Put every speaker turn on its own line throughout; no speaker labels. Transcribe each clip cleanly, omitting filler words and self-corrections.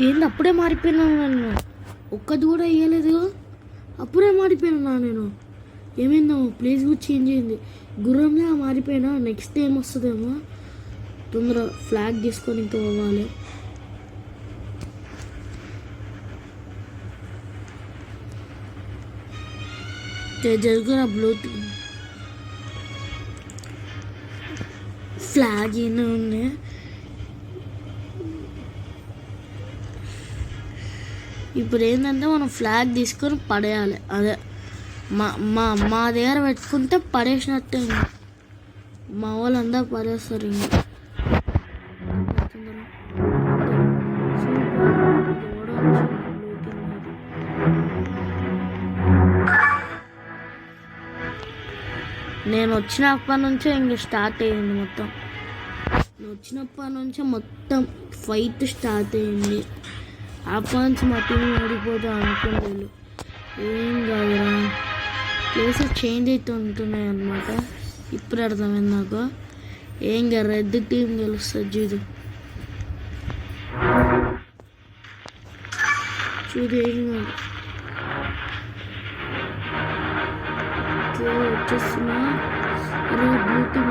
ఏంది అప్పుడే మారిపోయినాను నేను, ఒక్కది కూడా వేయలేదు, అప్పుడే మారిపోయినా నేను. ఏమైందో ప్లేస్ కూడా చేంజ్ అయింది, గుర్రంగా మారిపోయినా. నెక్స్ట్ ఏం వస్తుందేమో. తొందర ఫ్లాగ్ తీసుకొని ఇంకా పోవాలి. జరుగుతున్న బ్లూటూత్ ఫ్లాగ్ ఏమైనా ఉన్నాయి. ఇప్పుడు ఏంటంటే మనం ఫ్లాగ్ తీసుకొని పడేయాలి. అదే మా మా మా దగ్గర పెట్టుకుంటే పడేసినట్టే. మా వాళ్ళందరూ పడేస్తారు. ఇంకా నేను వచ్చినప్పటి నుంచే ఇంక స్టార్ట్ అయ్యింది మొత్తం. నేను వచ్చినప్పటి నుంచే మొత్తం ఫైట్ స్టార్ట్ అయ్యింది. అప్పటి నుంచి మా టీం ఓడిపోతా అనుకోలేదు. ఏం కాదురా, ప్లేసెస్ చేంజ్ అవుతూ ఉంటున్నాయి అన్నమాట. ఇప్పుడు అర్థమైంది నాకు. ఏం కాదు, రెడ్ టీం గెలుస్తుంది. చూడు ఏం కాదు. వచ్చేస్తున్నా. బ్లూ టీమ్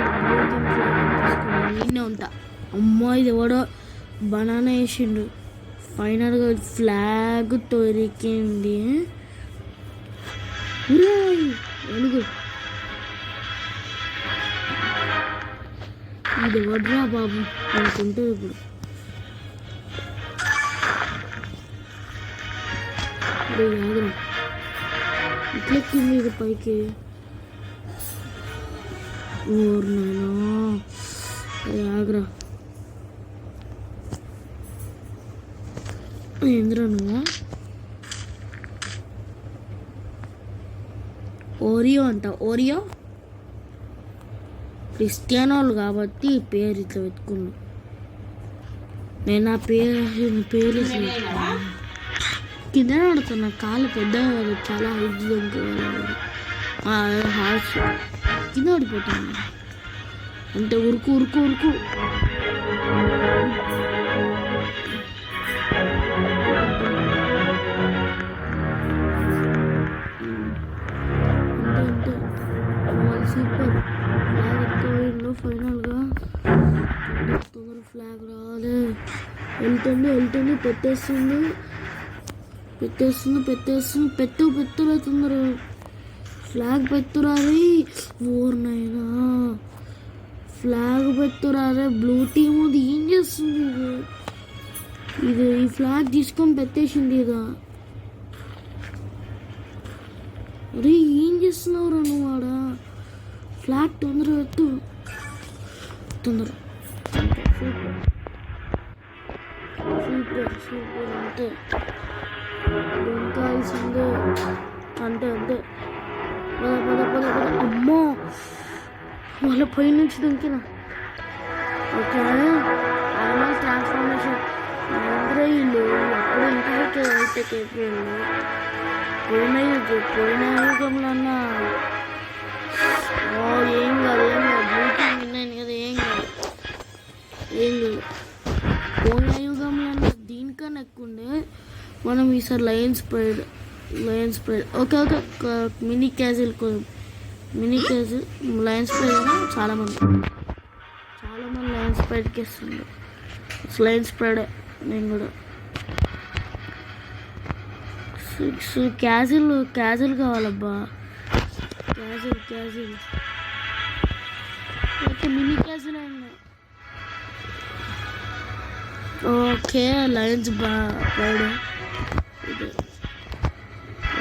నేనే ఉంటా. అమ్మా ఇది ఎవడో బనానా వేసిండు. ఫైనల్గా ఫ్లాగ్ దొరికింది. వెలుగు ఇది వడ్రా బాబు అనుకుంటుంది. ఇప్పుడు ఆగ్రా ఇట్లెక్కింది ఇది పైకి. ఓర్నానా ఆగ్రా ఏంద్రా నువ్వు? ఓరియో అంట. ఓరియో క్రిస్టియానోలు కాబట్టి పేరు ఇట్లా పెట్టుకున్నా. నేను ఆ పేరు కింద పడుతున్నా. కాళ్ళు పెద్దగా కాదు, చాలా హైట్ హార్స్ కింద పడిపోతాను. అంటే ఉరుకు ఉరుకు ఉరుకు. Super flag ఎత్తుకోయిండు. ఫైనల్గా తొందర ఫ్లాగ్ రావాలి. వెళ్తుంది పెట్టేస్తుంది. పెట్టురా తొందర ఫ్లాగ్ పెట్టురాది. ఓర్నైనా ఫ్లాగ్ పెట్టురాదే. బ్లూ టీమ్ అది ఏం చేస్తుంది? ఇది ఈ ఫ్లాగ్ తీసుకొని పెట్టేసింది ఇదా. అరే ఏం చేస్తున్నావురా నువ్వు ఆడ? ఫ్లాగ్ తొందర పెట్టు, తొందర. సూపర్ అంతే. దొంకాల్సిందే అంతే. పద. అమ్మో వాళ్ళ పై నుంచి దొంకిన. Okay normal transformation. ఇల్లు అప్పుడు ఇంకా హైటెక్ అయిపోయింది. పోయిన యుగంలో అన్నా ఏం కాదు బ్లూటింగ్ విన్నాను కదా. ఏం కాదు. పోయిన యుగంలో అన్నా దీనికన్నా ఎక్కువ ఉండే. మనం ఈసారి lions pride okay mini castle lions pride అయినా చాలామంది లయన్స్ ప్రైడ్కి ఇస్తుంది. లయన్స్ ప్రైడ్ నేను కూడా. క్యాజిల్ కావాలబ్బా. క్యాజిల్ ఓకే మినీ క్యాజిల్ అయినా ఓకే. Lions pride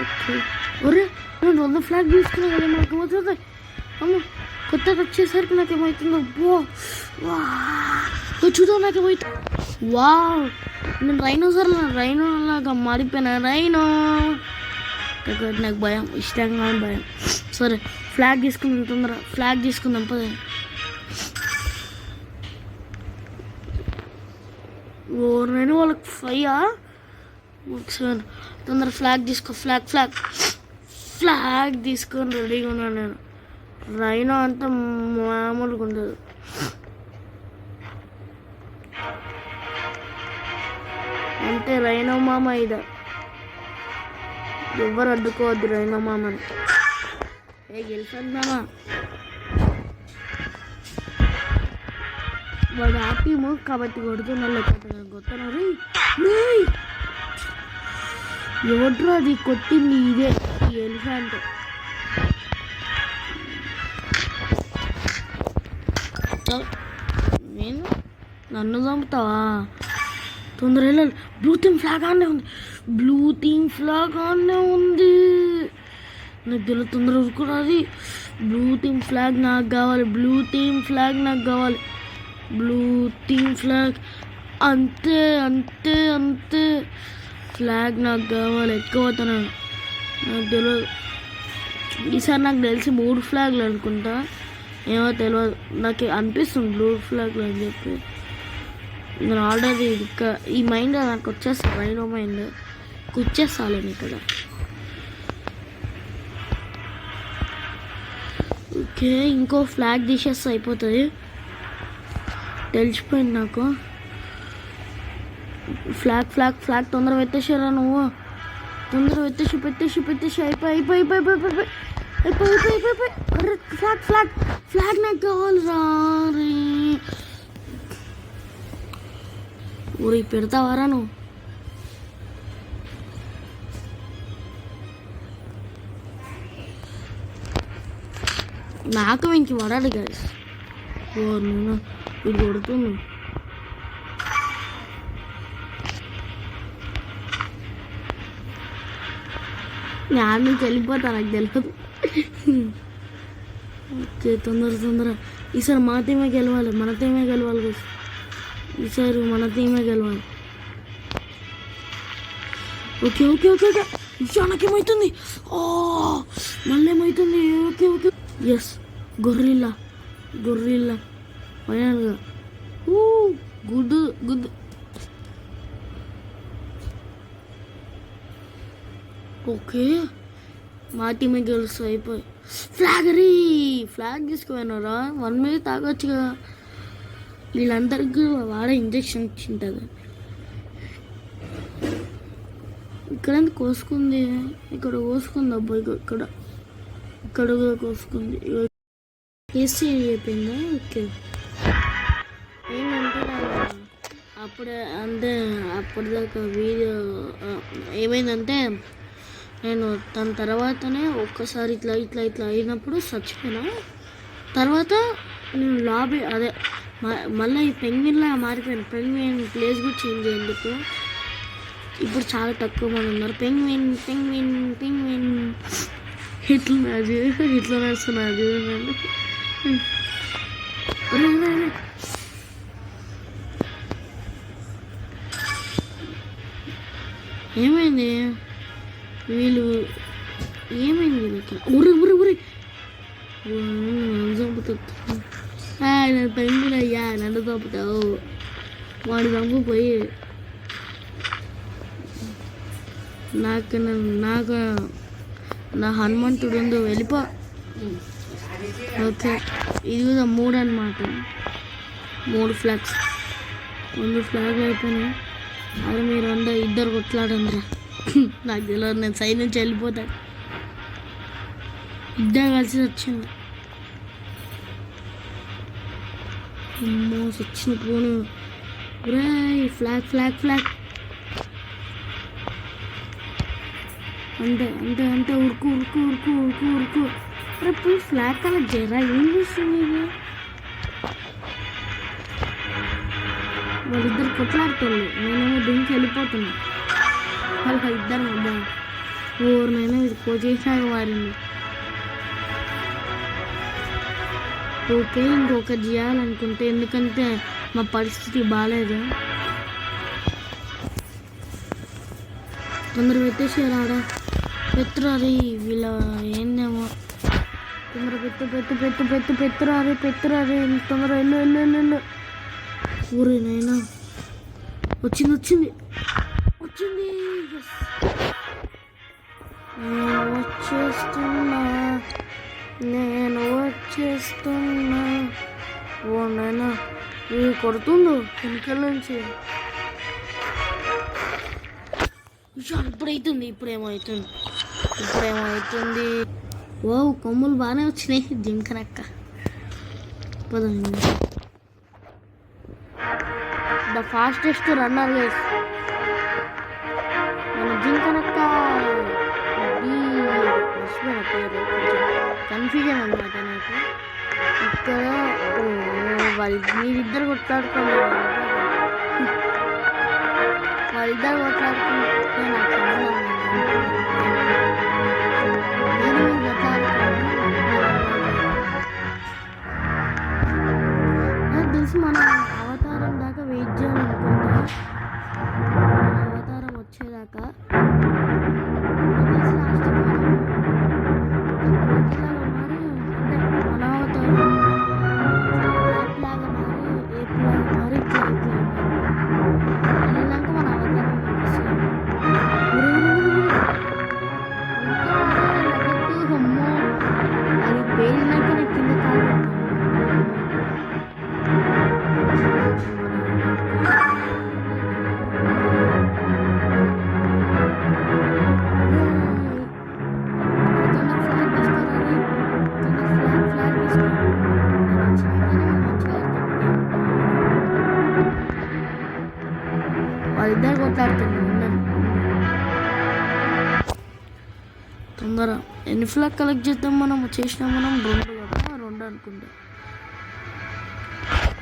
okay. ఒరే నేను 100 ఫ్లాగ్ తీసుకున్నా కదా, నాకు అవుతుంది. అమ్మ కొత్తగా వచ్చేసరికి నాకేమవుతుందో. చూద్దాం నాకేమవుతుంది. నేను రైనో లాగా మారిపోయినా. నాకు భయం, ఇష్టంగా భయం. సరే ఫ్లాగ్ తీసుకుందాం, తొందర ఫ్లాగ్ తీసుకుందాం పద. నేను వాళ్ళకి 5 7 తొందర ఫ్లాగ్ తీసుకో. ఫ్లాగ్ తీసుకొని రెడీగా ఉన్నాను నేను. రైనో అంతా మామూలుగా ఉండదు. అంతే రైనో మామ ఇది. ఎవరు అడ్డుకోవద్దు రైనో మామని. గెలిచామా వాడు ఆ టీము కాబట్టి కొడుతున్నా కొత్తనారు. ఎవడ్రు అది కొట్టింది? ఇదే ఈ ఎలిఫెంట్. నేను నన్ను చంపుతావా? తొందరగా వెళ్ళాలి. బ్లూ టీమ్ ఫ్లాగ్ ఆనే ఉంది. బ్లూ టీమ్ ఫ్లాగ్ ఆనే ఉంది. నాకు తెలియదు. తొందరగా ఉరుకున్నది. బ్లూ టీమ్ ఫ్లాగ్ నాకు కావాలి. బ్లూ టీమ్ ఫ్లాగ్ నాకు కావాలి. Blue team flag. అంతే అంతే అంతే. ఫ్లాగ్ నాకు కావాలి. ఎక్కువతున్నాను. నాకు తెలియదు. ఈసారి నాకు తెలిసి 3 ఫ్లాగ్లు అనుకుంటా. ఏమో తెలియదు. నాకు అనిపిస్తుంది బ్లూ ఫ్లాగ్లు అని చెప్పి. నేను ఆల్రెడీ ఇంకా ఈ మైండ్ నాకు వచ్చేస్తా. రైనో మైండ్ కూర్చేస్తాను ఇక్కడ. ఓకే, ఇంకో ఫ్లాగ్ తీసేస్తే అయిపోతుంది. తెలిసిపోయింది నాకు. ఫ్లాగ్ ఫ్లాగ్ ఫ్లాగ్ తొందరగా పెట్టేసారా నువ్వు? తొందరగా పెట్టేసి అయిపోయి. ఫ్లాగ్ ఫ్లాగ్ ఫ్లాగ్ నాకు కావాలి రీ. ఊరి పెడతావారా నువ్వు? నాకు ఇంక పడాలి గైస్. నేను ఇది కొడుతుంది. నేను నుంచి వెళ్ళిపోతా. నాకు తెలియదు. ఓకే, తొందర ఈసారి మన టీమే గెలవాలి. గైస్. ఈసారి మన టీమే గెలవాలి. Okay okay okay okay. నాకేమవుతుంది? మళ్ళీ ఏమవుతుంది? ఓకే. ఎస్, గొర్రెల్లా ఫైనల్గా. గుడ్. ఓకే, మా టీమే గెలుస్తా. అయిపోయి ఫ్లాగ్ తీసుకుపోయినారా? 1 minute తాగొచ్చు కదా. వీళ్ళందరికీ వాడే ఇంజెక్షన్ ఇచ్చింటుంది. ఇక్కడ కోసుకుంది. ఇక్కడ కోసుకుంది. అబ్బాయి ఇక్కడ కూడా కోసుకుంది. ఏసీ అయిపోయిందా? ఓకే. ఏంటంటే అప్పటిదాకా వీడియో ఏమైందంటే నేను దాని తర్వాతనే ఒక్కసారి ఇట్లా అయినప్పుడు చచ్చిపోయినా. తర్వాత నేను లాబీ అదే మళ్ళీ ఈ పెంగ్విన్లా మారిపోయాను. పెంగ్విన్ ప్లేస్ కూడా చేంజ్ అయ్యేందుకు ఇప్పుడు చాలా తక్కువ మంది ఉన్నారు. పెంగ్విన్ ఇట్లా నడుస్తున్నారు. ఏమైంది వీళ్ళు? ఏమైంది వీళ్ళకి? ఉరి చంపుతావు. నన్ను పెంగులయ్యా, నన్ను చంపుతావు. వాడు చంపుపోయి నాకు నా హనుమంతుడు ఉందో వెళ్ళిపో. ఓకే, ఇది కూడా 3 అన్నమాట. 3 ఫ్లాగ్స్. 2 ఫ్లాగ్లు అయిపోయినాయి. అది మీరు ఇద్దరు కొట్లాడండి. నాకు తెలియదు. నేను సైడ్ నుంచి వెళ్ళిపోతాను. ఇద్దరు కలిసి వచ్చింది. అమ్మో వచ్చిన పోను. ఫ్లాగ్ అంటే ఉరుకు. అరే ఫ్లాగ్ కలర్ జరా ఏం చేస్తుంది ఇది? వాళ్ళిద్దరు కొట్లాడుతుంది. నేనేమో దీనికి వెళ్ళిపోతున్నా. వాళ్ళకి ఇద్దరు అబ్బా ఓరినైనా ఇది కోచేసాక వారింది. ఓకే, ఇంకొకటి చేయాలనుకుంటే, ఎందుకంటే మా పరిస్థితి బాగాలేదు. తొందర పెట్టేసారా? పెట్టురారి వీళ్ళ ఏందేమో. తొందర పెట్టురారి. తొందర వెళ్ళు. ఊరేనైనా వచ్చింది. నేను వచ్చేస్తున్నా. ఓ నైనా ఇవి కొడుతుండు వెనకాల నుంచి. ఇప్పుడేమవుతుంది. ఓ కొమ్ములు బాగానే వచ్చినాయి జింకనక్క. పదండి. ద ఫాస్టెస్ట్ రన్నర్ రేస్ మన జింకనక్క. మర్చిపోయిన పేరు, కొంచెం కన్ఫ్యూజన్ అనమాట నాకు ఇక్కడ. మీరిద్దరు కొట్లాడుకోండి, వాళ్ళిద్దరు కొట్లాడుకుంటే నాకు నాకు తెలిసి మనం అవతారం దాకా వెయిట్ చేయాలనుకుంటా. అవతారం వచ్చేదాకా వాళ్ళిద్దరు కొట్లాడుతున్నారు. తొందర ఎన్ని ఫ్లాగ్ కలెక్ట్ చేద్దాం మనం? చేసినాం మనం 2 కదా, 2 అనుకుంటా.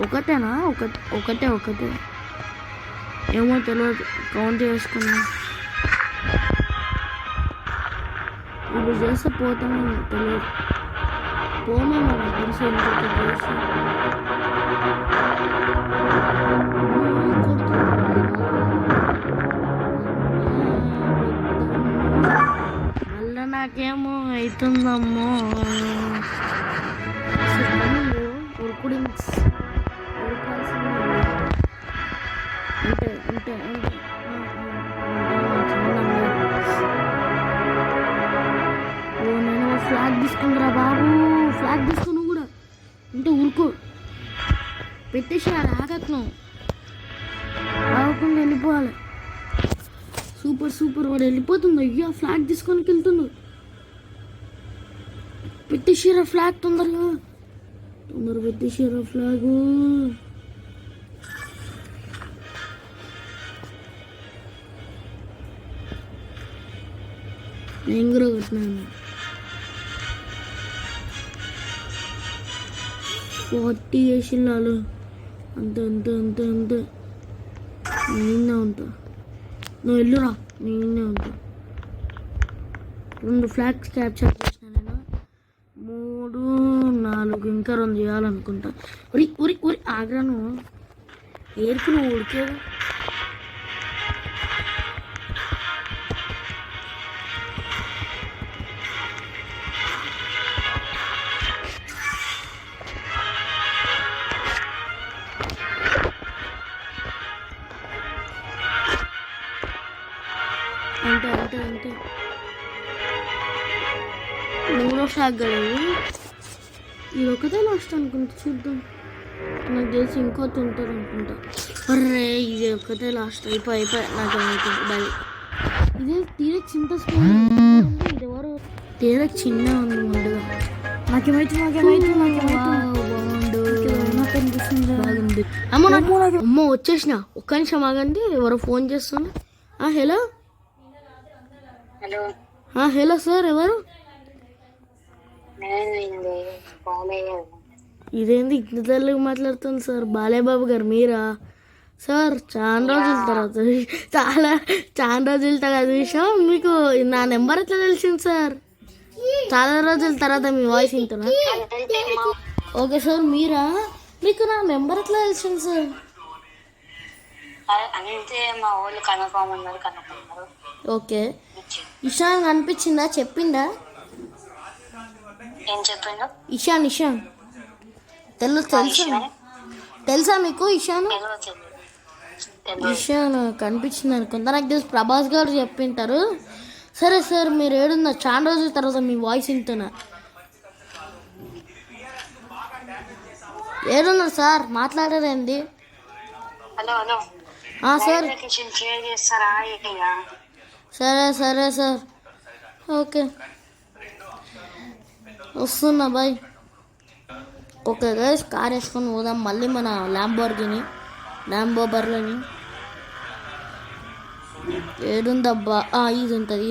ఒకటేనా? ఒకటే ఏమో తెలియదు, కౌంట్ చేసుకున్నాం. ఇప్పుడు చేస్తే పోతామో తెలియదు. పోమేమో తెలిసి ఇంకొక చేసి మళ్ళీ నాకేమో అవుతుందమ్మో. అంటే నేను ఫ్లాగ్ తీసుకుందిరా బాబు. ఫ్లాగ్ తీసుకుని కూడా అంటే ఊరుకో పెట్టేసి ఆగట్ను ఆగకుండా వెళ్ళిపోవాలి. సూపర్ వాడు వెళ్ళిపోతుంది. అయ్యా ఫ్లాగ్ తీసుకొని వెళ్తుంది. పెట్టేసిరా ఫ్లాగ్, తొందర పెట్టేసిరా ఫ్లాగు. నేను కూడా కొట్టినాను. 40 వేసినాలు. అంతే నేనే ఉంటా. నువ్వు వెళ్ళురా, నేనే ఉంటా. 2 ఫ్లాగ్స్ క్యాప్చర్ చేసిన నేను. 3, 4 ఇంకా 2 చేయాలనుకుంటా. ఉరి ఆగ్రాను ఏరుకు నువ్వు ఉడికేదా? అంతే 3వ ఫ్లాగ్ కదా ఇది ఒకటే లాస్ట్ అనుకుంటా. చూద్దాం, నాకు తెలిసి ఇంకోటి ఉంటుంది అనుకుంటా. అర్రే ఇది ఒకటే లాస్ట్. అయిపోయి నాకు ఏమవుతుంది బాయ్. ఇదే తీరక్ చింత స్కూల్. ఇది ఎవరు తీరక్ చిన్న ఉంది ముందుగా. బాగుంది. అమ్మ వచ్చేసిన. ఒక్క నిమిషం ఆగండి, ఎవరో ఫోన్ చేస్తున్నా. హలో సార్, ఎవరు? ఇదేంది ఇంత తెలుగు మాట్లాడుతుంది సార్? బాలేబాబు గారు మీరా సార్? చాలా రోజుల తర్వాత చూసాం. మీకు నా నెంబర్ ఎట్లా తెలిసింది సార్? చాలా రోజుల తర్వాత మీ వాయిస్ వింటున్నా. ఓకే సార్, మీరా? మీకు నా నెంబర్ ఎట్లా తెలిసింది సార్? ఓకే, ఇషాన్ కనిపించిందా? చెప్పిందా? ఇషాన్ తెలుసా మీకు? ఇషాన్ కనిపించింది అనుకుంటా. నాకు తెలిసి ప్రభాస్ గారు చెప్పింటారు. సరే సార్, మీరు ఏడున్నా? చాలా రోజుల తర్వాత మీ వాయిస్ వింటున్నా. ఏడున్నారు సార్? మాట్లాడారండి. సార్ సరే సరే సార్, ఓకే వస్తున్నా బాయ్. ఓకే గైస్, కార్ వేసుకొని పోదాం మళ్ళీ మన ల్యాంబో బర్లని. ఏడుందబ్బా, ఇది ఉంటుంది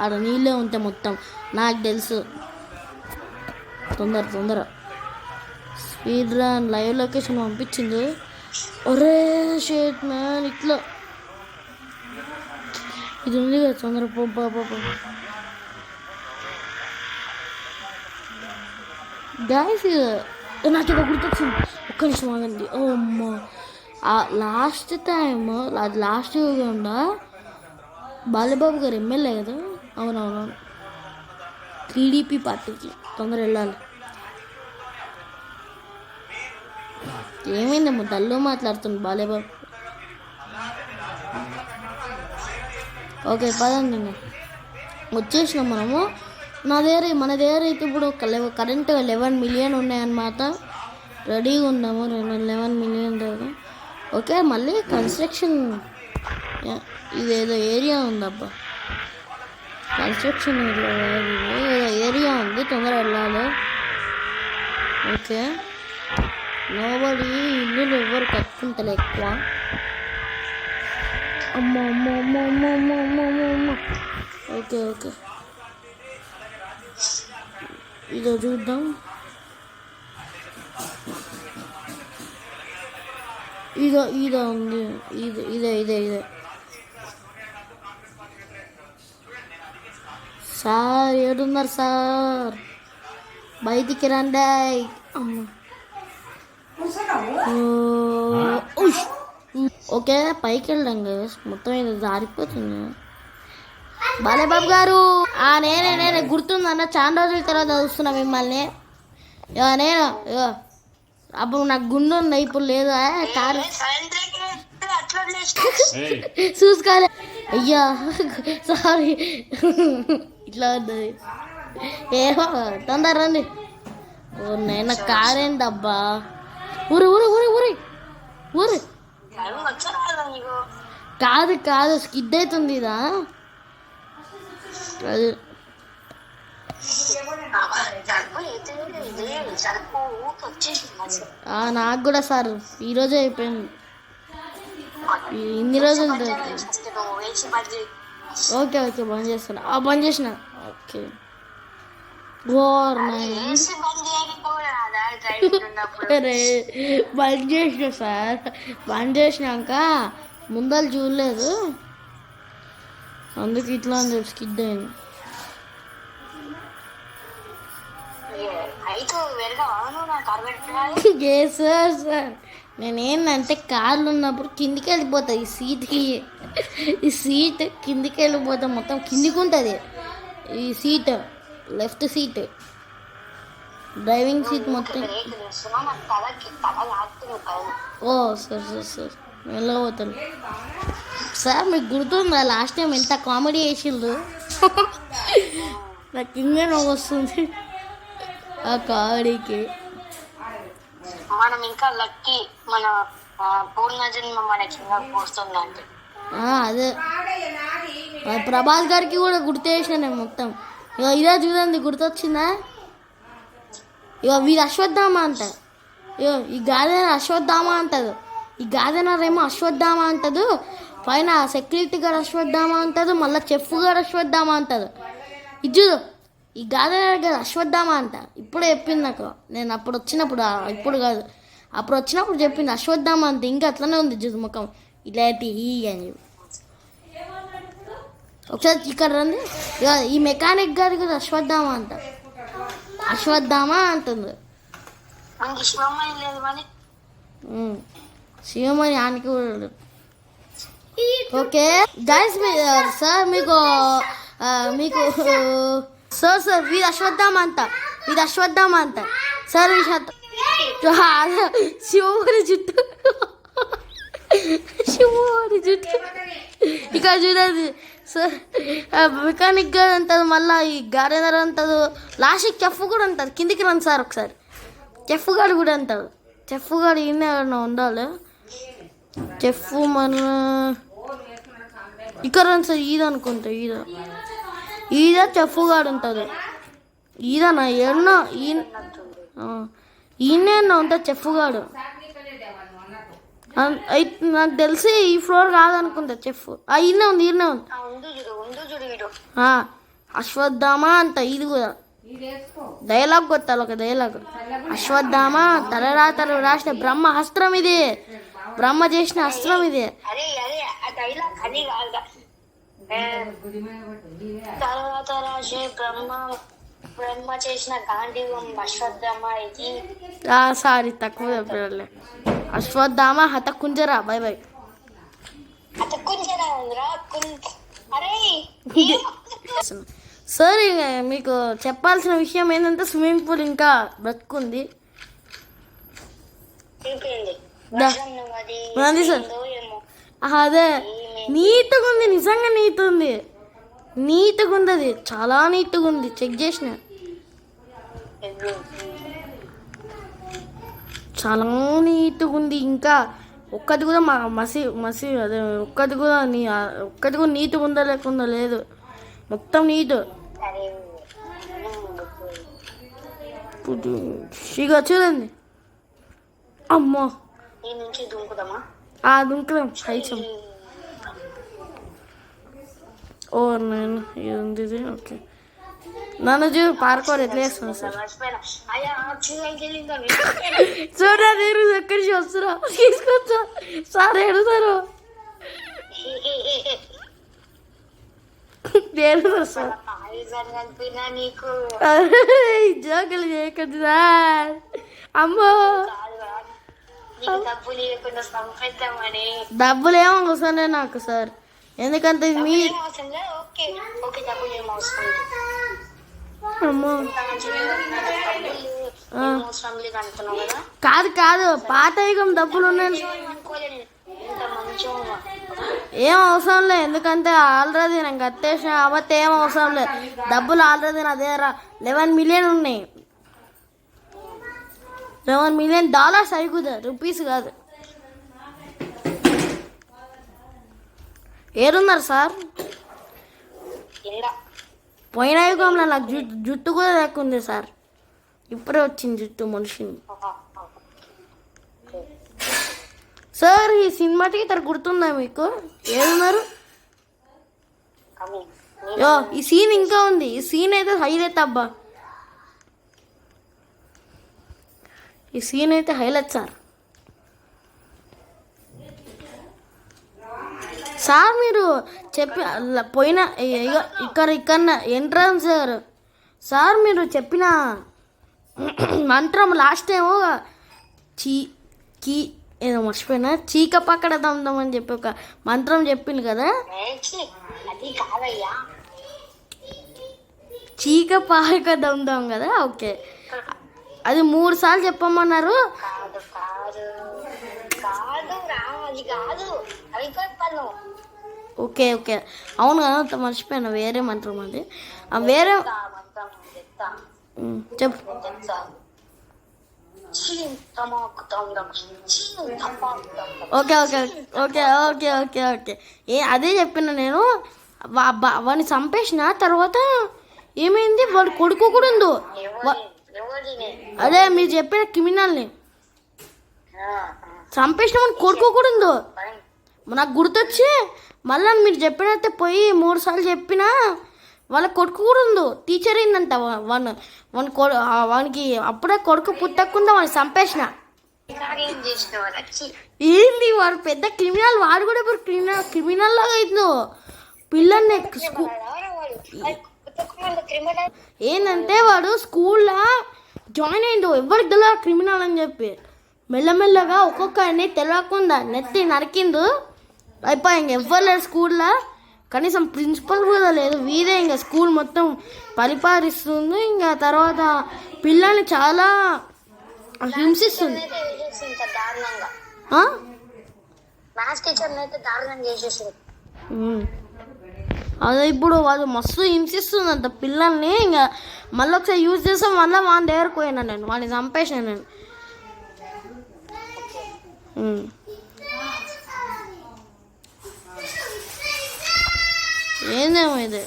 ఆడ నీళ్ళే ఉంటాయి మొత్తం, నాకు తెలుసు. తొందర స్పీడ్ రన్. లైవ్ లొకేషన్ పంపించింది. ఒరే షేట్ మ్యాన్, ఇట్లా ఇది ఉంది కదా, తొందర పో. గాయస్ నాకు ఇక గుర్తొచ్చింది, ఒక్క నిమిషం ఆగండి. ఓ అమ్మా, లాస్ట్ టైం అది లాస్ట్ కాకుండా బాలబాబు గారు ఎమ్మెల్యే కదా. అవునవునవును, టీడీపీ పార్టీకి తొందర వెళ్ళాలి. ఏమైందేమో డల్లో మాట్లాడుతుంది బాలేబాబు. ఓకే పదండి, వచ్చేసినాం మనము. మన దగ్గర అయితే ఇప్పుడు కరెంట్ 11 మిలియన్ ఉన్నాయన్నమాట. రెడీగా ఉన్నాము 11 మిలియన్ దగ్గర. ఓకే, మళ్ళీ కన్స్ట్రక్షన్ ఇదేదో ఏరియా ఉందబ్బా, కన్స్ట్రక్షన్ ఏరియా ఉంది, తొందరగా వెళ్ళాలి. ఓకే, నోబడి ఇల్లులు ఎవరు కట్టుకుంటారు ఎక్కువ. అమ్మ. ఓకే ఇదో చూద్దాం. ఇదో ఉంది, ఇదే సార్. ఏడున్నారు సార్? బయటికి రండి. అమ్మ. ఓకే, పైకి వెళ్ళాం కదా, మొత్తం ఇది జారిపోతుంది. బాలేబాబు గారు, నేనే గుర్తుందన్న, చాలా రోజుల తర్వాత చూస్తున్నా మిమ్మల్ని. నేను అప్పుడు నాకు గుండె ఉంది, ఇప్పుడు లేదా కారు చూసుకోలే. అయ్యా సారీ, ఇట్లా ఉంటుంది. ఏమో తొందర రండి. ఓ నేను కారేందబ్బా, ఊరి కాదు స్కిడ్ అవుతుంది ఇదా. అది నాకు కూడా సార్ ఈరోజే అయిపోయింది, ఇన్ని రోజులు. ఓకే బంద్ చేసిన. ఓకే, బంద్ చేసిన సార్. బంద్ చేసినాక ముందలు చూడలేదు, అందుకు ఇట్లా అని చెప్పి స్కిడ్ అయింది. సార్ నేనేందంటే కార్లు ఉన్నప్పుడు కిందికి వెళ్ళిపోతా, ఈ సీట్ కిందికి వెళ్ళిపోతా, మొత్తం కిందికి ఉంటుంది ఈ seat, left seat, driving seat మొత్తం. ఓ సార్ వెళ్ళబోతాను సార్. మీకు గుర్తుందా లాస్ట్ టైం ఎంత కామెడీ చేసిండ్రు? నాకు ఇంకా నవ్వు వస్తుంది ఆ కామెడీకి.
మనం ఇంకా లక్కీ, మన పూర్ణజన్మ మనకి వస్తుందంటే
అదే ప్రభాస్ గారికి కూడా గుర్తు చేసిన నేను మొత్తం. ఇదే చూడండి, గుర్తొచ్చిందా? వీడు అశ్వత్థామ అంటారు, ఈ గాదెనర్ అశ్వత్థామ అంటారు, ఈ గాదెనర్ ఏమో అశ్వత్థామ అంటదు, పైన సెక్యూరిటీ గారు అశ్వత్థామ అంటారు, మళ్ళీ చెఫ్ గారు అశ్వత్థామ అంటారు. ఇది చూడు, ఈ గాదెనర్ గారు అశ్వత్థామ అంట. ఇప్పుడే చెప్పింది నాకు, నేను అప్పుడు వచ్చినప్పుడు, ఇప్పుడు కాదు అప్పుడు వచ్చినప్పుడు చెప్పింది అశ్వత్థామ అంత. ఇంకా అట్లనే ఉంది చూడు ముఖం, ఇలాంటి అని చెప్పి. ఒకసారి ఇక్కడ రండి, ఈ మెకానిక్ గారి కదా అశ్వత్థామ అంట, అశ్వత్థామ అంటుంది. శివమణి ఆనికి కూడా. ఓకే గైస్, సార్ మీకు సార్ వీడు అశ్వత్థామ అంట సార్. శివమణి జుట్టు ఇక్కడ చూడండి సార్. మెకానిక్ గారు అంటారు, మళ్ళీ ఈ గార్డెనర్ అంటారు, లాస్ట్కి చెఫ్ కూడా అంటారు. కిందికి రండి సార్ ఒకసారి. చెఫ్ గారు కూడా అంటారు. చెఫ్ గారు ఈయన ఎవరైనా ఉండాలి. చెఫ్ మన ఇక్కడ సార్ ఈద అనుకుంటా, ఈద చెఫ్ గాడు ఉంటుంది. ఈదనా ఎన్నో ఈయనే ఉంటా చెఫ్ గాడు. నాకు తెలిసి ఈ ఫ్లోర్ కాదనుకుంటా చెఫ్. ఈయనే ఉంది. అశ్వత్థామ అంట. ఇది కూడా డైలాగ్ కొట్టాలి, ఒక డైలాగ్. అశ్వత్థామ తలరాతలు రాసిన బ్రహ్మ అస్త్రం ఇది, బ్రహ్మ చేసిన అస్త్రం ఇది.
తర్వాత రాసే బ్రహ్మ చేసిన గాంధీవం అశ్వత్థామ ఇది.
సారీ తక్కువ చెప్పలే. అశ్వత్థామ హతకుంజరా. Bye bye. సార్ మీకు చెప్పాల్సిన విషయం ఏంటంటే స్విమ్మింగ్ పూల్ ఇంకా బ్రతుకుంది. అదే నీట్గా ఉంది, నిజంగా నీట్గా ఉంది. అది చాలా నీట్గా ఉంది. చెక్ చేసిన, చాలా నీట్గా ఉంది. ఇంకా ఒక్కటి కూడా మసి అదే ఒక్కటి కూడా నీట్గా ఉందా లేకుండా లేదు, మొత్తం నీట్. ఇక చూడండి. అమ్మో దుంకుదాం హైచం. ఓ నేను ఇది ఉంది. ఓకే నన్ను చూ పార్కోర్ ఎట్లా చేస్తాను సార్. చూడ నేను ఎక్కడి నుంచి వస్తున్నా తీసుకొచ్చా సార్. ఏడుతారు సార్. జోకులు చేయకండి సార్. అమ్మో డబ్బులు ఏమో అవసరం లేదు నాకు సార్, ఎందుకంటే మీ కాదు పాత యుగం డబ్బులు ఉన్నాయి. ఏం అవసరం లేదు, ఎందుకంటే ఆల్రెడీ నేను కట్టేసిన కాబట్టి ఏం అవసరం లేదు. డబ్బులు ఆల్రెడీ నా దగ్గర 11 మిలియన్ ఉన్నాయి. $11 మిలియన్ అయిపోదా, రూపీస్ కాదు. ఏడున్నారు సార్? పోయిన యుగంలో నాకు జుట్టు కూడా లేకుంది సార్, ఇప్పుడే వచ్చింది జుట్టు మనిషిని. సార్ ఈ సినిమాటికి ఇతర గుర్తుందా మీకు? ఏడున్నారు? ఈ సీన్ ఇంకా ఉంది. ఈ సీన్ అయితే హైలైట్ అబ్బా, ఈ సీన్ అయితే హైలైట్ సార్. సార్ మీరు చెప్పి పోయిన ఇక్కడ ఎంట్రన్స్ సార్ మీరు చెప్పిన మంత్రం లాస్ట్ టైము ఏదో మర్చిపోయినా, చీక పక్కడ దమ్దం అని చెప్పి ఒక మంత్రం చెప్పింది కదా. చీక పాక దమ్దం కదా. ఓకే అది 3 సార్లు చెప్పమన్నారు. ఓకే అవును కదా, మర్చిపోయాను. వేరే మంత్రం అది, వేరే చెప్పు. ఓకే అదే చెప్పిన నేను. వాడిని చంపేసిన తర్వాత ఏమైంది, వాడు కొడుకు కూడా ఉందో. అదే మీరు చెప్పిన క్రిమినల్ని చంపేసిన వాడిని కొడుకు కూడా ఉందో నాకు గుర్తొచ్చి, మళ్ళీ మీరు చెప్పినట్టే పోయి 3 సార్లు చెప్పినా వాళ్ళ కొడుకు కూడా ఉందో. టీచర్ అయిందంట వానికి అప్పుడే కొడుకు పుట్టకుండా వాడిని చంపేసిన. ఏంది వాడు పెద్ద క్రిమినల్, వాడు కూడా ఇప్పుడు క్రిమినల్ లాగా అవుతుందో పిల్లల్ని. ఏంటంటే వాడు స్కూల్లో జాయిన్ అయిండు, ఎవరికి తెలియదు క్రిమినల్ అని చెప్పి. మెల్లమెల్లగా ఒక్కొక్కరిని తెలియకుండా నెత్తి నరికిండు. అయిపోయి ఇంక ఎవ్వరు లేరు స్కూల్లో, కనీసం ప్రిన్సిపల్ కూడా లేదు. వీరే ఇంకా స్కూల్ మొత్తం పరిపాలిస్తుంది. ఇంకా తర్వాత పిల్లల్ని చాలా హింసిస్తుంది. అదే ఇప్పుడు వాళ్ళు మస్తు హింసిస్తుందంట పిల్లల్ని. ఇంకా మళ్ళీ ఒకసారి యూజ్ చేస్తాం, మళ్ళీ వాని దగ్గరకు పోయినా నేను, వాడిని చంపేసాను నేను. ఏందేమైంది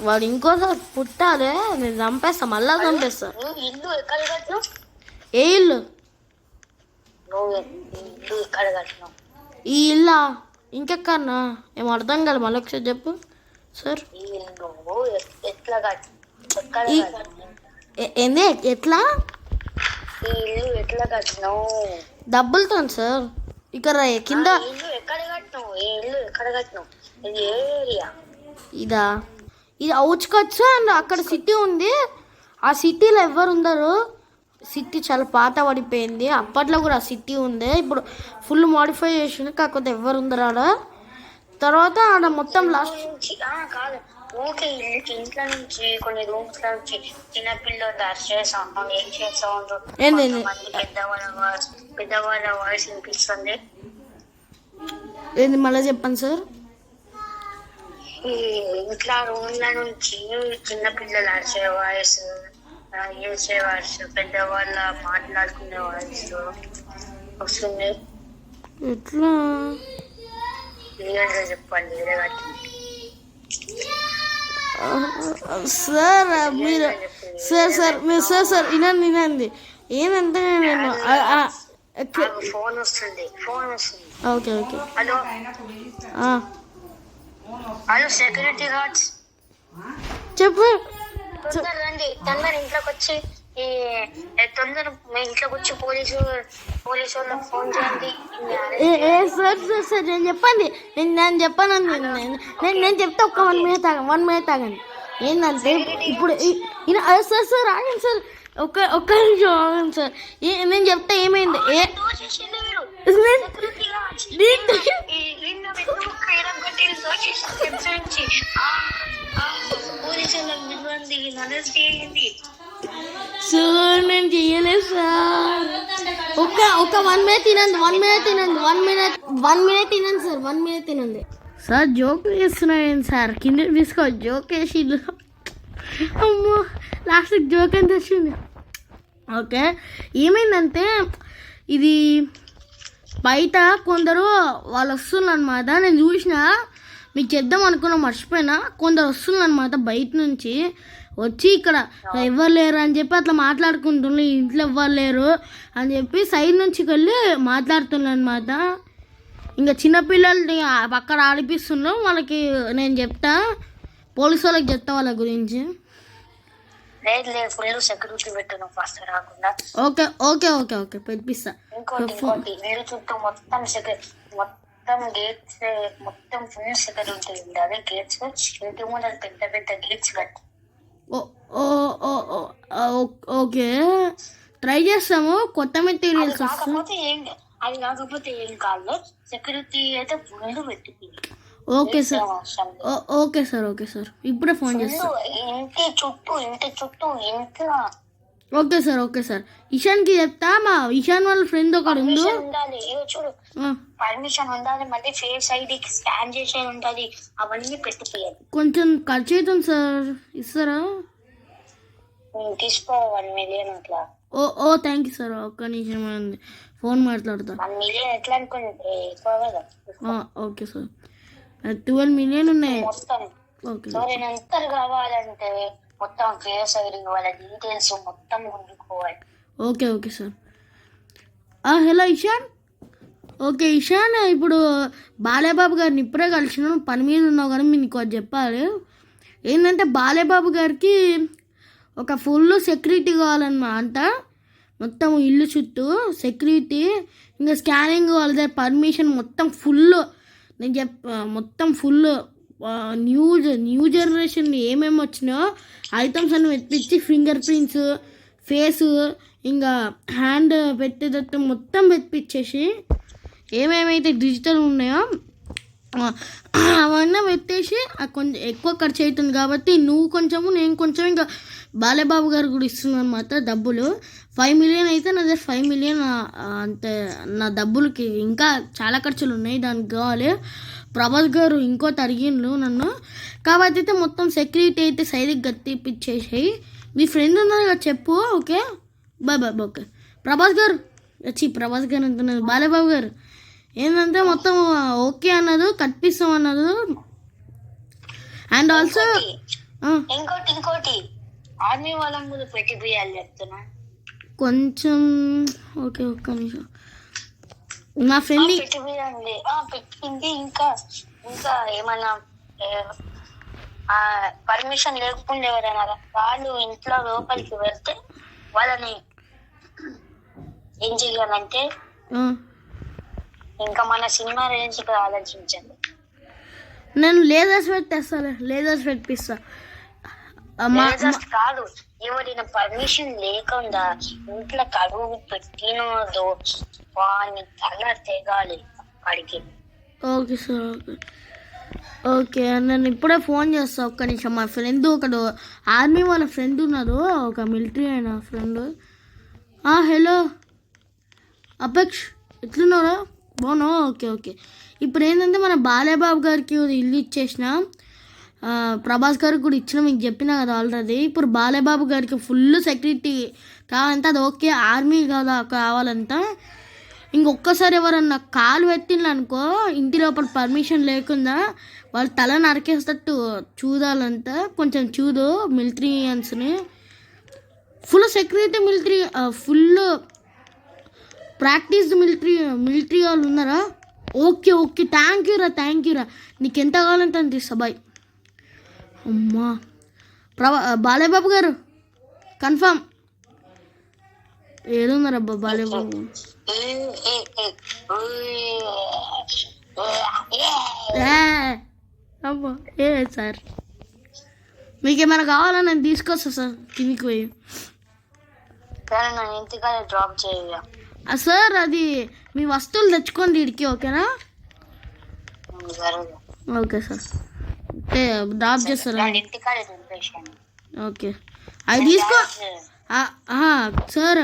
వాడు ఇంకోసారి పుట్టాలే నేను చంపేస్తా మళ్ళా చంపేస్తా.
నువ్వు ఇల్లు ఎక్కడ కట్టినావు?
ఏ ఇల్లు?
నువ్వు ఇల్లు ఎక్కడ కట్టినావు?
ఈ ఇల్లా ఇంకెక్కన్నా ఏం అర్థం కాదు మళ్ళీ ఒకసారి చెప్పు సార్.
ఈ ఇల్లు ఎట్లా కట్టి ఎక్కడ కట్టినావు?
ఏంది ఎట్లా?
ఈ ఇల్లు ఎట్లా కట్టినావు?
డబ్బులతో సార్. ఇక్కడ కింద
ఇల్లు ఎక్కడ కట్టినావు? ఈ ఇల్లు ఎక్కడ కట్టినావు? ఇది ఏ ఏరియా?
ఇదా ఇది అవుట్స్కట్స్ అండ్ అక్కడ సిటీ ఉంది. ఆ సిటీలో ఎవరు ఉండరు. సిటీ చాలా పాత పడిపోయింది. అప్పట్లో కూడా ఆ సిటీ ఉంది. ఇప్పుడు ఫుల్ మోడిఫై చేసింది. కాకపోతే ఎవరు ఉండరు ఆడ. తర్వాత ఆడ మొత్తం లాస్ట్
కాదు ఓకే ఇల్లుకి ఇంట్లో నుంచి కొన్ని రూమ్స్ లో నుంచి చిన్నపిల్లలు దర్శ చేస్తాం ఏం చేస్తా ఉంటారు. పెద్దవాళ్ళ వాయిస్ వినిపిస్తుంది.
ఏంది మళ్ళీ చెప్పండి సార్.
ఈ ఇంట్లో రూమ్ల నుంచి చిన్నపిల్లలు అరిచే వాయిస్, చేసే వాయిస్, పెద్దవాళ్ళ మాట్లాడుకునే వాయిస్ వస్తుంది.
ఎట్లా
క్లియర్గా చెప్పండి.
సార్ మీరు సార్ మీరు సార్ వినండి ఏంటంటే నేను
ఫోన్ వస్తుంది.
Okay okay.
Hello hello security guards
చెప్పు.
తొందర రండి, తొందర ఇంట్లోకి వచ్చి తొందర ఇంట్లోకి వచ్చి పోలీసు వాళ్ళకి ఫోన్ చేయండి.
సార్ నేను చెప్పండి నేను చెప్పాను నేను చెప్తా. ఒక్క 1 minute ఆగండి. ఏంటంటే ఇప్పుడు సార్ ఆగండి సార్. ఒక్క నిమిషం ఆగండి సార్. నేను చెప్తా ఏమైంది. సార్ నేను చెయ్యలేదు సార్. ఒక 1 minute తినండి. 1 minute తినండి. 1 minute తినండి సార్. 1 minute తినండి సార్. జోక్ చేస్తున్నాను సార్. కింద తీసుకో జోక్ వేసి అమ్మో లాస్ట్ జోక్ ఎంత వచ్చింది. ఓకే ఏమైందంటే ఇది బయట కొందరు వాళ్ళు వస్తున్నారు అనమాట. నేను చూసిన మీకు చేద్దాం అనుకున్నా మర్చిపోయినా. కొందరు వస్తున్నారు అనమాట బయట నుంచి వచ్చి ఇక్కడ ఎవరు లేరు అని చెప్పి అట్లా మాట్లాడుకుంటున్నారు. ఇంట్లో ఎవ్వరు లేరు అని చెప్పి సైడ్ నుంచి వెళ్ళి మాట్లాడుతున్నారు అనమాట. ఇంకా చిన్నపిల్లల్ని అక్కడ ఆడిపిస్తున్నారు. వాళ్ళకి నేను చెప్తా, పోలీసు వాళ్ళకి చెప్తా వాళ్ళ గురించి. ఓకే ఓకే ఓకే ఓకే పెట్టిస్తా.
చుట్టూ మొత్తం గేట్స్ మొత్తం ఫుల్ సెక్యూరిటీ ఉండాలి. గేట్స్ ఇంటి ముందు పెద్ద పెద్ద గేట్స్ కట్టి.
ఓకే ట్రై చేస్తాము. కొత్త మెటీరియల్స్
అది కాకపోతే ఏం కాదు. సెక్యూరిటీ అయితే ఫుల్ పెట్టి.
Okay sir okay sir okay sir ఇప్పుడే ఫోన్ చేస్తాను.
ఇంటి చుట్టూ ఇంట్లో.
Okay sir okay sir. ఇషాన్కి చెప్తా. మా ఇషాన్ వాళ్ళ ఫ్రెండ్ ఒకడు
ఉండాలి. చూడు పర్మిషన్ ఉండాలి. మళ్ళీ ఫేస్ ఐడి స్కాన్ చేసే ఉండాలి. అవన్నీ పెట్టిపోయాలి.
కొంచెం ఖర్చు అవుతుంది సార్. ఇస్తారా?
తీసుకో 1 million అట్లా.
ఓ థ్యాంక్ యూ సార్. ఒక్క నిమిషం ఫోన్ మాట్లాడతా.
1 million ఎట్లా అనుకుంటే ఎక్కువ కదా.
ఓకే సార్ 12 million ఉన్నాయి
మొత్తం.
ఓకే
ఎంత కావాలంటే మొత్తం ఫేస్ ఐడి వాళ్ళ డీటెయిల్స్ మొత్తం ఉండుకోవాలి.
Okay okay sir. Hello Ishan. Okay Ishan, ఇప్పుడు బాలేబాబు గారిని ఇప్పుడే కలిసినాను. పని మీద ఉన్నావు కానీ మీకు అది చెప్పాలి. ఏంటంటే బాలేబాబు గారికి ఒక ఫుల్ సెక్యూరిటీ కావాలన్నమాట. మొత్తం ఇల్లు చుట్టూ సెక్యూరిటీ, ఇంకా స్కానింగ్ వాళ్ళ దగ్గర పర్మిషన్ మొత్తం ఫుల్. నేను మొత్తం ఫుల్ న్యూ జనరేషన్ ఏమేమి వచ్చినాయో ఐటమ్స్ అన్ని పెట్టించి ఫింగర్ ప్రింట్స్, ఫేసు, ఇంకా హ్యాండ్ పెట్టేటట్టు మొత్తం పెట్టించేసి ఏమేమైతే డిజిటల్ ఉన్నాయో అవన్నీ పెట్టేసి కొంచెం ఎక్కువ ఖర్చు అవుతుంది కాబట్టి నువ్వు కొంచెము నేను కొంచెం ఇంకా బాలేబాబు గారు కూడా ఇస్తున్నాను అనమాట డబ్బులు. 5 million అయితే నా దగ్గర 5 million అంతే నా డబ్బులకి. ఇంకా చాలా ఖర్చులు ఉన్నాయి దానికి కావాలి. ప్రభాస్ గారు ఇంకోటి అడిగిండ్రు నన్ను. కాబట్టి అయితే మొత్తం సెక్యూరిటీ అయితే సైడ్కి గట్టిపించేసాయి. మీ ఫ్రెండ్ ఉన్నారు కదా చెప్పు. Okay bye. ఓకే ప్రభాస్ గారు అంటున్నారు. బాలేబాబు గారు ఏంటంటే మొత్తం ఓకే అన్నది, కట్టిస్తాం అన్నది. అండ్ ఆల్సో
ఇంకోటి ఆర్మీ వాళ్ళని కూడా పెట్టిపోయాలి చెప్తున్నా.
కొంచెం ఓకే ఒక్క నిమిషం మా ఫ్రెండ్
పెట్టిపోయండి పెట్టింది. ఇంకా ఏమన్నా పర్మిషన్ లేకుండా ఎవరైనా వాళ్ళు ఇంట్లో లోపలికి వెళ్తే వాళ్ళని ఏం చెయ్యాలంటే ఇంకా మన సినిమా రేంజ్ ఆలోచించండి.
నేను లేజర్స్ పెట్టేస్తాను, లేజర్స్ పెట్టిస్తా.
కాదు, ఎవరైనా పర్మిషన్ లేకుండా ఇంట్లో కడుగు పెట్టినదో వాడిని తల తెగాలి వాడికి.
ఓకే సార్ ఓకే ఓకే నేను ఇప్పుడే ఫోన్ చేస్తా. ఒక్క నిమిషం మా ఫ్రెండ్ ఒకడు ఆర్మీ వాళ్ళ ఫ్రెండ్ ఉన్నారు, ఒక మిలిటరీ అయిన ఫ్రెండ్. హలో అపేక్ష్ ఎట్లున్నారా? బాగున్నావు? ఓకే ఓకే ఇప్పుడు ఏంటంటే మన బాలేబాబు గారికి ఇల్లు ఇచ్చేసిన, ప్రభాస్ గారికి కూడా ఇచ్చిన, మీకు చెప్పినా కదా ఆల్రెడీ. ఇప్పుడు బాలేబాబు గారికి ఫుల్ సెక్యూరిటీ కావాలంటే అది ఓకే, ఆర్మీ కదా కావాలంట. ఇంకొక్కసారి ఎవరన్నా కాలు పెట్టిండ్రు అనుకో ఇంటి లోపల పర్మిషన్ లేకుండా వాళ్ళు తల నరికేస్తట్టు చూడాలంట. కొంచెం చూడు మిలిటరీయన్స్ని, full security military, full practice military వాళ్ళు ఉన్నారా? ఓకే ఓకే థ్యాంక్ యూరా నీకు ఎంత కావాలంటే అంత ఇస్తా. బాయ్. అమ్మా బాలేబాబు గారు కన్ఫామ్ ఏడున్నారబ్బా బాలేబాబు? అబ్బా ఏ సార్ మీకు ఏమైనా కావాలా నేను తీసుకొస్తా సార్ కిందికి పోయి.
డ్రాప్ చేయ
సార్ అది మీ వస్తువులు తెచ్చుకోండి ఇడికి, ఓకేనా? ఓకే సార్ డ్రాప్ చేస్తారా? ఓకే అది తీసుకో సార్.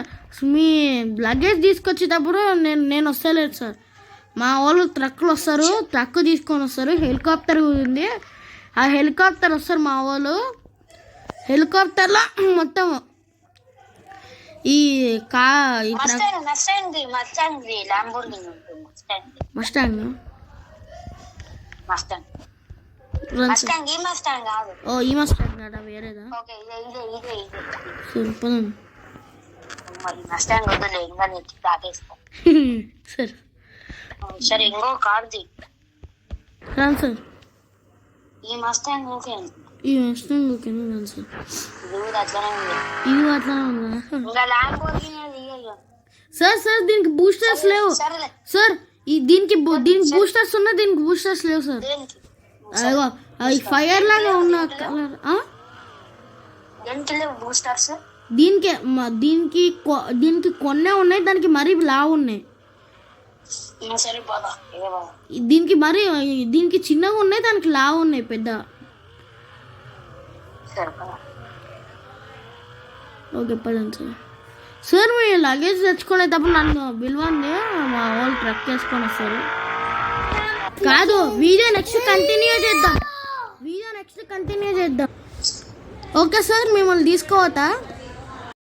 మీ లగేజ్ తీసుకొచ్చేటప్పుడు నేను వస్తలేదు సార్, మా వాళ్ళు ట్రక్లు వస్తారు, ట్రక్ తీసుకొని వస్తారు, హెలికాప్టర్ ఉంది, ఆ హెలికాప్టర్ వస్తారు మా వాళ్ళు. హెలికాప్టర్లో మొత్తం ఈ మస్టాంగ్ ఓ ఈ మస్టాంగ్ కదా వేరేదా? సరే
సరే ఇంకో కార్ది
సార్.
ఈ మస్టాంగ్ ఓకే,
ఈ మస్టాంగ్ ఓకేనా సార్? ఇది అట్లా ఉందా సార్? దీనికి బూస్టర్స్ లేవు సార్, దీనికి బూస్టర్స్ ఉన్నా, దీనికి బూస్టర్స్ లేవు సార్. అదిగో అది ఫైర్ లాగా ఉన్న కలర్. దీనికి కొన్నే ఉన్నాయి, దానికి మరీ లావు ఉన్నాయి. దీనికి చిన్నగా ఉన్నాయి, దానికి లావు ఉన్నాయి పెద్ద. ఓకే పడండి సార్. సార్ మీ లగేజ్ తెచ్చుకునేటప్పుడు నన్ను పిలవండి, మా వాళ్ళు ట్రక్ చేసుకొని వస్తారు. కాదు వీడియో నెక్స్ట్ కంటిన్యూ చేద్దాం. ఓకే సార్ మిమ్మల్ని తీసుకోవతా?